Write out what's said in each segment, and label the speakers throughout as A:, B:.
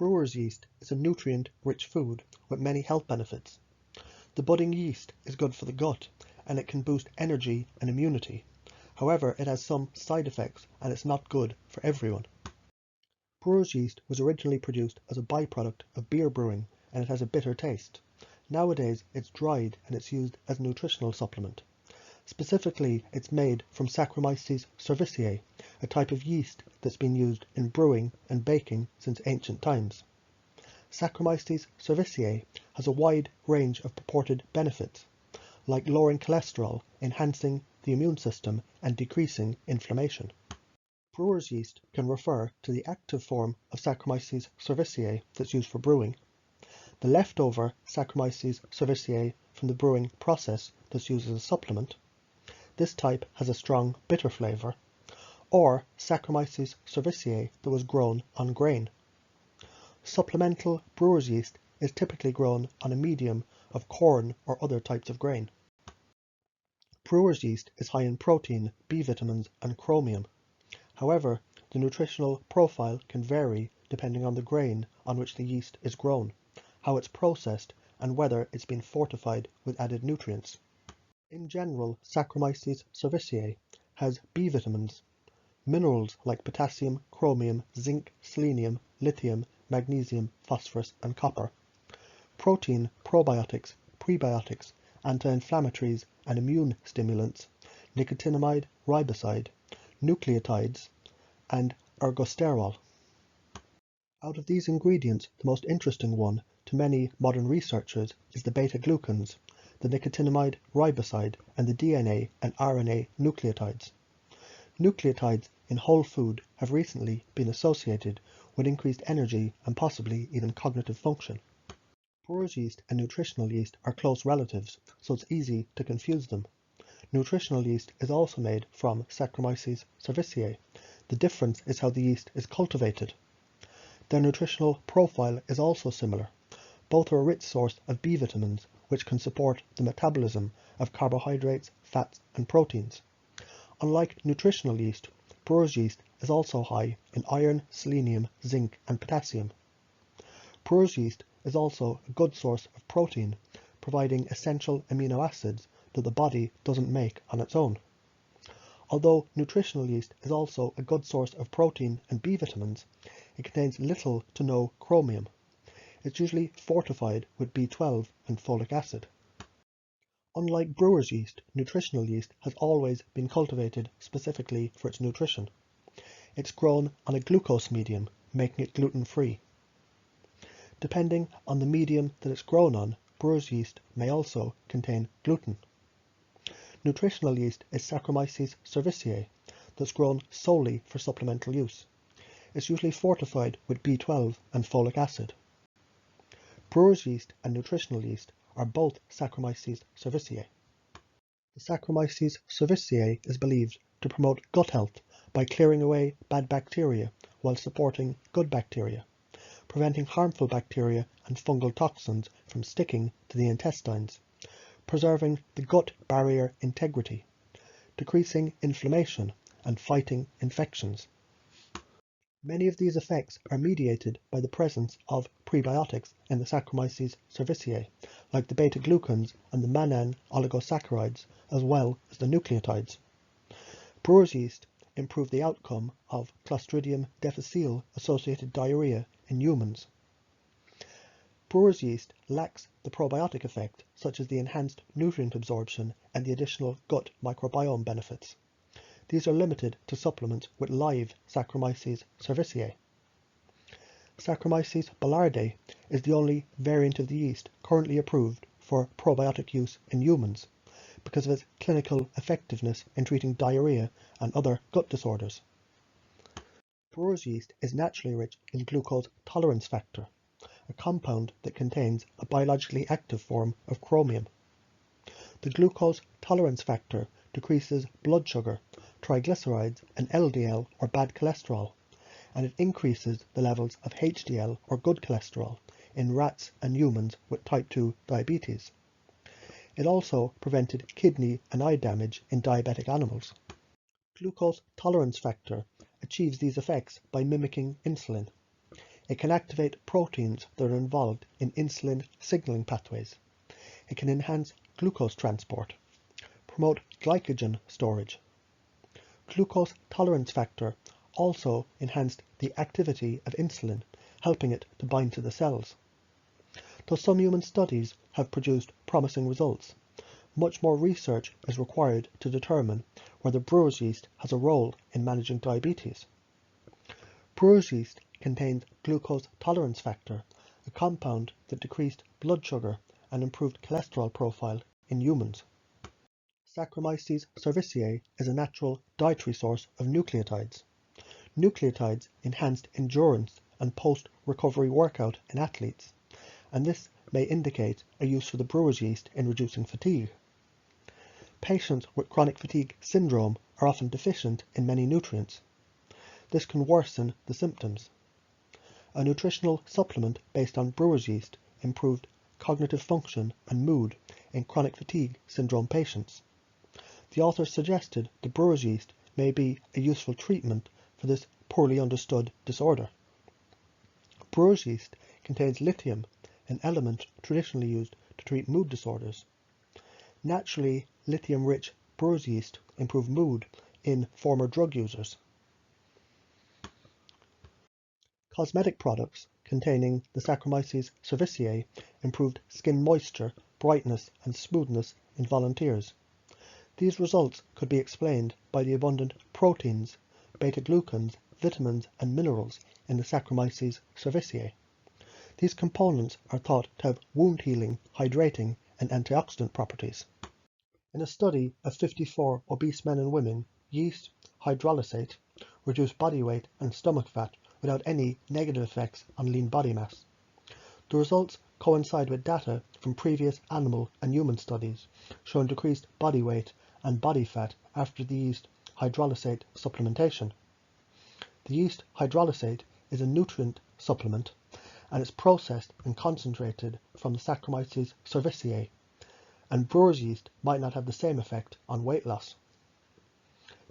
A: Brewer's yeast is a nutrient-rich food with many health benefits. The budding yeast is good for the gut and it can boost energy and immunity. However, it has some side effects and it's not good for everyone. Brewer's yeast was originally produced as a byproduct of beer brewing and it has a bitter taste. Nowadays it's dried and it's used as a nutritional supplement. Specifically, it's made from Saccharomyces cerevisiae, a type of yeast that's been used in brewing and baking since ancient times. Saccharomyces cerevisiae has a wide range of purported benefits, like lowering cholesterol, enhancing the immune system, and decreasing inflammation. Brewer's yeast can refer to the active form of Saccharomyces cerevisiae that's used for brewing, the leftover Saccharomyces cerevisiae from the brewing process that's used as a supplement. This type has a strong bitter flavour, or Saccharomyces cerevisiae that was grown on grain. Supplemental brewer's yeast is typically grown on a medium of corn or other types of grain. Brewer's yeast is high in protein, B vitamins, and chromium. However, the nutritional profile can vary depending on the grain on which the yeast is grown, how it's processed, and whether it's been fortified with added nutrients. In general, Saccharomyces cerevisiae has B vitamins, minerals like potassium, chromium, zinc, selenium, lithium, magnesium, phosphorus, and copper, protein, probiotics, prebiotics, anti-inflammatories and immune stimulants, nicotinamide riboside, nucleotides, and ergosterol. Out of these ingredients, the most interesting one to many modern researchers is the beta-glucans, the nicotinamide riboside, and the DNA and RNA nucleotides. Nucleotides in whole food have recently been associated with increased energy and possibly even cognitive function. Brewer's yeast and nutritional yeast are close relatives, so it's easy to confuse them. Nutritional yeast is also made from Saccharomyces cerevisiae. The difference is how the yeast is cultivated. Their nutritional profile is also similar. Both are a rich source of B vitamins, which can support the metabolism of carbohydrates, fats, and proteins. Unlike nutritional yeast, brewer's yeast is also high in iron, selenium, zinc, and potassium. Brewer's yeast is also a good source of protein, providing essential amino acids that the body doesn't make on its own. Although nutritional yeast is also a good source of protein and B vitamins, it contains little to no chromium. It's usually fortified with B12 and folic acid. Unlike brewer's yeast, nutritional yeast has always been cultivated specifically for its nutrition. It's grown on a glucose medium, making it gluten-free. Depending on the medium that it's grown on, brewer's yeast may also contain gluten. Nutritional yeast is Saccharomyces cerevisiae that's grown solely for supplemental use. It's usually fortified with B12 and folic acid. Brewer's yeast and nutritional yeast are both Saccharomyces cerevisiae. The Saccharomyces cerevisiae is believed to promote gut health by clearing away bad bacteria while supporting good bacteria, preventing harmful bacteria and fungal toxins from sticking to the intestines, preserving the gut barrier integrity, decreasing inflammation, and fighting infections. Many of these effects are mediated by the presence of prebiotics in the Saccharomyces cerevisiae, like the beta-glucans and the mannan oligosaccharides, as well as the nucleotides. Brewer's yeast improved the outcome of Clostridium difficile-associated diarrhea in humans. Brewer's yeast lacks the probiotic effect, such as the enhanced nutrient absorption and the additional gut microbiome benefits. These are limited to supplements with live Saccharomyces cerevisiae. Saccharomyces boulardii is the only variant of the yeast currently approved for probiotic use in humans because of its clinical effectiveness in treating diarrhea and other gut disorders. Brewer's yeast is naturally rich in glucose tolerance factor, a compound that contains a biologically active form of chromium. The glucose tolerance factor decreases blood sugar, triglycerides, and LDL or bad cholesterol, and it increases the levels of HDL or good cholesterol in rats and humans with type 2 diabetes. It also prevented kidney and eye damage in diabetic animals. Glucose tolerance factor achieves these effects by mimicking insulin. It can activate proteins that are involved in insulin signaling pathways. It can enhance glucose transport, promote glycogen storage. Glucose tolerance factor also enhanced the activity of insulin, helping it to bind to the cells. Though some human studies have produced promising results, much more research is required to determine whether brewer's yeast has a role in managing diabetes. Brewer's yeast contains glucose tolerance factor, a compound that decreased blood sugar and improved cholesterol profile in humans. Saccharomyces cerevisiae is a natural dietary source of nucleotides. Nucleotides enhanced endurance and post-recovery workout in athletes, and this may indicate a use for the brewer's yeast in reducing fatigue. Patients with chronic fatigue syndrome are often deficient in many nutrients. This can worsen the symptoms. A nutritional supplement based on brewer's yeast improved cognitive function and mood in chronic fatigue syndrome patients. The authors suggested the brewer's yeast may be a useful treatment for this poorly understood disorder. Brewer's yeast contains lithium, an element traditionally used to treat mood disorders. Naturally lithium-rich brewer's yeast improve mood in former drug users. Cosmetic products containing the Saccharomyces cerevisiae improved skin moisture, brightness, and smoothness in volunteers. These results could be explained by the abundant proteins, beta-glucans, vitamins, and minerals in the Saccharomyces cerevisiae. These components are thought to have wound-healing, hydrating, and antioxidant properties. In a study of 54 obese men and women, yeast hydrolysate reduced body weight and stomach fat without any negative effects on lean body mass. The results coincide with data from previous animal and human studies showing decreased body weight and body fat after the yeast hydrolysate supplementation. The yeast hydrolysate is a nutrient supplement and is processed and concentrated from the Saccharomyces cerevisiae, and brewer's yeast might not have the same effect on weight loss.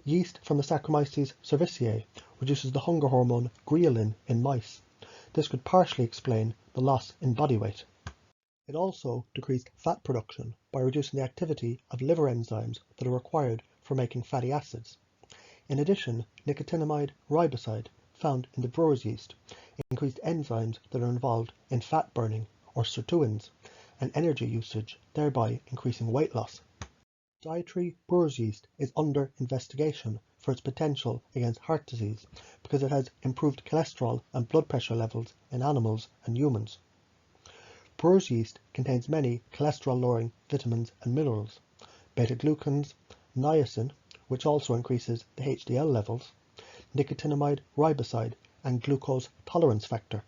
A: Yeast from the Saccharomyces cerevisiae reduces the hunger hormone ghrelin in mice. This could partially explain the loss in body weight. It also decreased fat production by reducing the activity of liver enzymes that are required for making fatty acids. In addition, nicotinamide riboside, found in the brewer's yeast, increased enzymes that are involved in fat burning, or sirtuins, and energy usage, thereby increasing weight loss. Dietary brewer's yeast is under investigation for its potential against heart disease because it has improved cholesterol and blood pressure levels in animals and humans. Brewer's yeast contains many cholesterol-lowering vitamins and minerals, beta-glucans, niacin, which also increases the HDL levels, nicotinamide riboside, and glucose tolerance factor.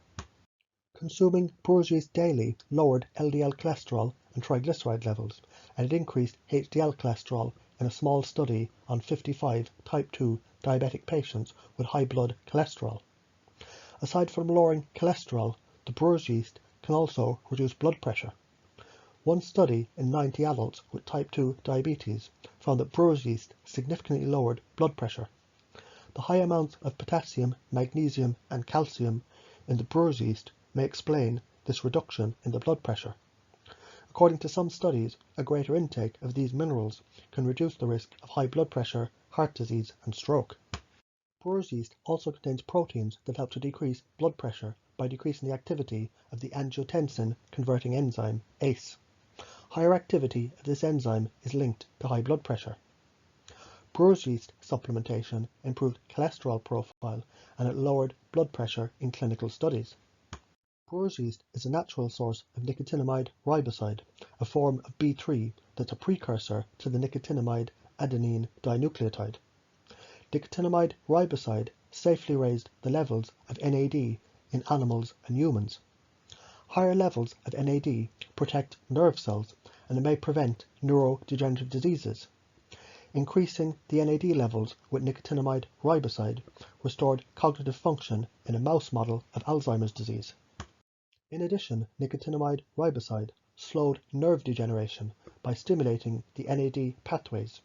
A: Consuming brewer's yeast daily lowered LDL cholesterol and triglyceride levels, and it increased HDL cholesterol in a small study on 55 type 2 diabetic patients with high blood cholesterol. Aside from lowering cholesterol, the brewer's yeast can also reduce blood pressure. One study in 90 adults with type 2 diabetes found that brewer's yeast significantly lowered blood pressure. The high amounts of potassium, magnesium, and calcium in the brewer's yeast may explain this reduction in the blood pressure. According to some studies, a greater intake of these minerals can reduce the risk of high blood pressure, heart disease, and stroke. Brewer's yeast also contains proteins that help to decrease blood pressure by decreasing the activity of the angiotensin converting enzyme ACE. Higher activity of this enzyme is linked to high blood pressure. Brewer's yeast supplementation improved cholesterol profile and it lowered blood pressure in clinical studies. Brewer's yeast is a natural source of nicotinamide riboside, a form of B3 that's a precursor to the nicotinamide adenine dinucleotide. Nicotinamide riboside safely raised the levels of NAD in animals and humans. Higher levels of NAD protect nerve cells and it may prevent neurodegenerative diseases. Increasing the NAD levels with nicotinamide riboside restored cognitive function in a mouse model of Alzheimer's disease. In addition, nicotinamide riboside slowed nerve degeneration by stimulating the NAD pathways,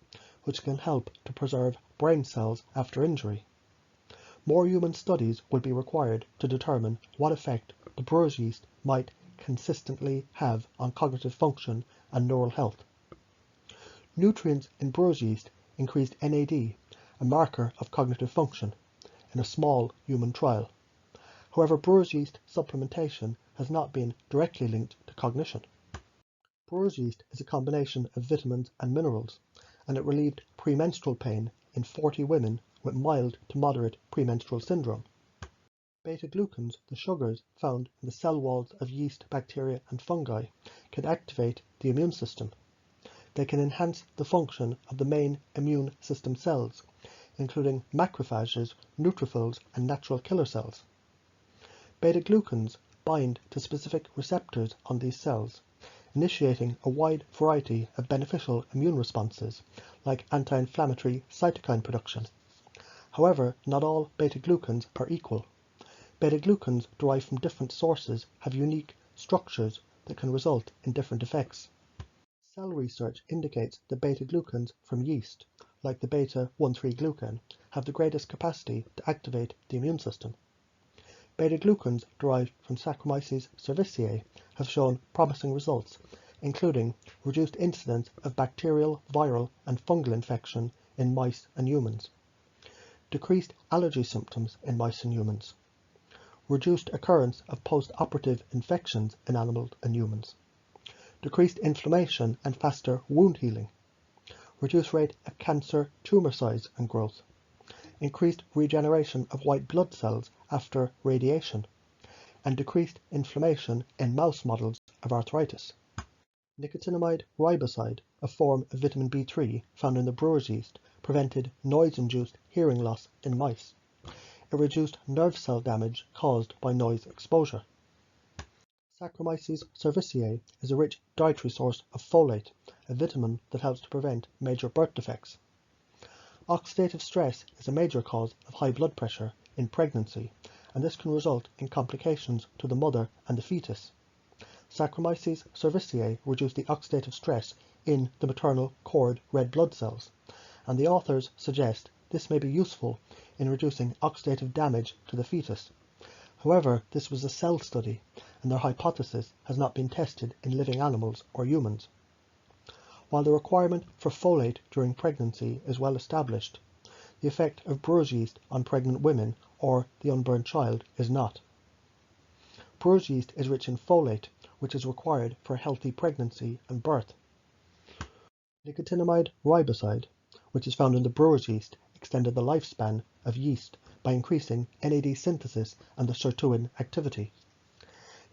A: which can help to preserve brain cells after injury. more human studies will be required to determine what effect the brewer's yeast might consistently have on cognitive function and neural health. Nutrients in brewer's yeast increased NAD, a marker of cognitive function, in a small human trial. However, brewer's yeast supplementation has not been directly linked to cognition. Brewer's yeast is a combination of vitamins and minerals, and it relieved premenstrual pain in 40 women with mild to moderate premenstrual syndrome. Beta-glucans, the sugars found in the cell walls of yeast, bacteria and fungi, can activate the immune system. They can enhance the function of the main immune system cells, including macrophages, neutrophils and natural killer cells. Beta-glucans bind to specific receptors on these cells, initiating a wide variety of beneficial immune responses, like anti-inflammatory cytokine production. However, not all beta-glucans are equal. Beta-glucans derived from different sources have unique structures that can result in different effects. Cell research indicates that beta-glucans from yeast, like the beta-1,3-glucan, have the greatest capacity to activate the immune system. Beta-glucans derived from Saccharomyces cerevisiae have shown promising results, including reduced incidence of bacterial, viral and fungal infection in mice and humans, decreased allergy symptoms in mice and humans, reduced occurrence of post-operative infections in animals and humans, decreased inflammation and faster wound healing, reduced rate of cancer tumor size and growth, increased regeneration of white blood cells after radiation, and decreased inflammation in mouse models of arthritis. Nicotinamide riboside, a form of vitamin B3 found in the brewer's yeast, prevented noise-induced hearing loss in mice. It reduced nerve cell damage caused by noise exposure. Saccharomyces cerevisiae is a rich dietary source of folate, a vitamin that helps to prevent major birth defects. Oxidative stress is a major cause of high blood pressure in pregnancy, and this can result in complications to the mother and the fetus. Saccharomyces cerevisiae reduce the oxidative stress in the maternal cord red blood cells, and the authors suggest this may be useful in reducing oxidative damage to the fetus. However, this was a cell study, and their hypothesis has not been tested in living animals or humans. While the requirement for folate during pregnancy is well established, the effect of brewer's yeast on pregnant women or the unborn child is not. Brewer's yeast is rich in folate, which is required for a healthy pregnancy and birth. Nicotinamide riboside, which is found in the brewer's yeast, extended the lifespan of yeast by increasing NAD synthesis and the sirtuin activity.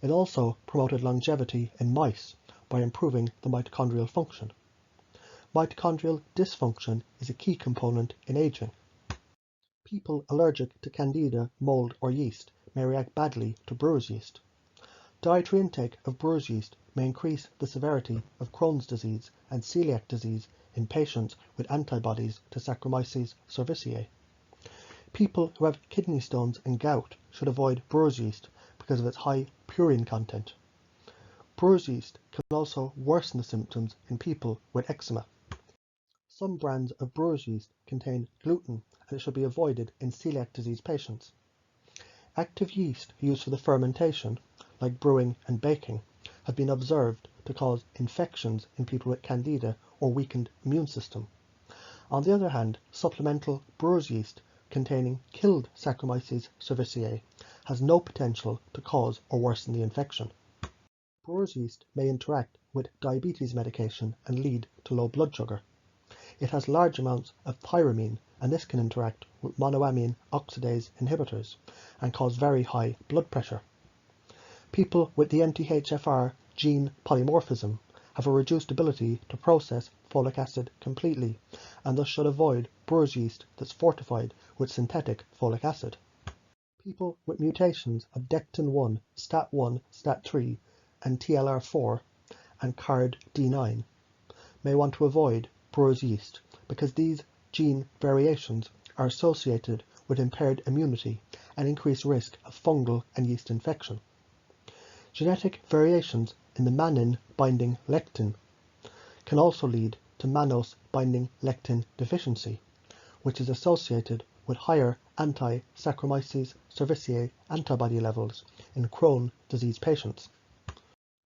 A: It also promoted longevity in mice by improving the mitochondrial function. Mitochondrial dysfunction is a key component in aging. People allergic to candida, mold or yeast may react badly to brewer's yeast. Dietary intake of brewer's yeast may increase the severity of Crohn's disease and celiac disease in patients with antibodies to Saccharomyces cerevisiae. People who have kidney stones and gout should avoid brewer's yeast because of its high purine content. Brewer's yeast can also worsen the symptoms in people with eczema. Some brands of brewer's yeast contain gluten, and it should be avoided in celiac disease patients. Active yeast used for the fermentation, like brewing and baking, have been observed to cause infections in people with candida or weakened immune system. On the other hand, supplemental brewer's yeast containing killed Saccharomyces cerevisiae has no potential to cause or worsen the infection. Brewer's yeast may interact with diabetes medication and lead to low blood sugar. It has large amounts of pyramine, and this can interact with monoamine oxidase inhibitors and cause very high blood pressure. People with the MTHFR gene polymorphism have a reduced ability to process folic acid completely, and thus should avoid brewer's yeast that's fortified with synthetic folic acid. People with mutations of dectin-1, STAT1, STAT3, and TLR4, and CARD-D9 may want to avoid brewer's yeast because these gene variations are associated with impaired immunity and increased risk of fungal and yeast infection. Genetic variations in the mannan-binding lectin can also lead to mannose-binding lectin deficiency, which is associated with higher anti-Saccharomyces cerevisiae antibody levels in Crohn's disease patients.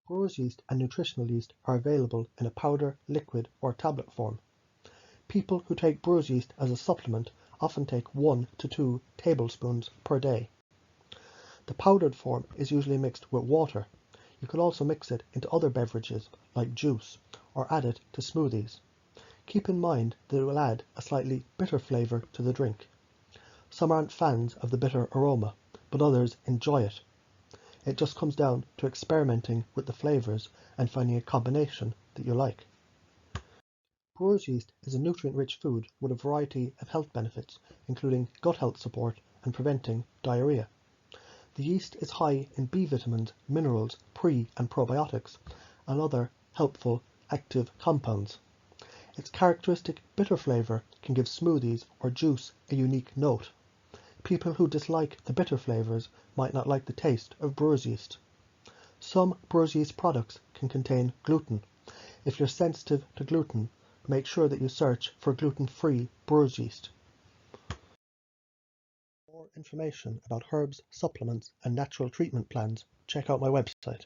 A: Brewer's yeast and nutritional yeast are available in a powder, liquid, or tablet form. People who take brewer's yeast as a supplement often take 1 to 2 tablespoons per day. The powdered form is usually mixed with water. You could also mix it into other beverages like juice or add it to smoothies. Keep in mind that it will add a slightly bitter flavour to the drink. Some aren't fans of the bitter aroma, but others enjoy it. It just comes down to experimenting with the flavours and finding a combination that you like. Brewer's yeast is a nutrient-rich food with a variety of health benefits, including gut health support and preventing diarrhea. The yeast is high in B vitamins, minerals, pre- and probiotics, and other helpful active compounds. Its characteristic bitter flavour can give smoothies or juice a unique note. People who dislike the bitter flavours might not like the taste of brewer's yeast. Some brewer's yeast products can contain gluten. If you're sensitive to gluten, make sure that you search for gluten-free brewer's yeast. For more information about herbs, supplements, and natural treatment plans, check out my website.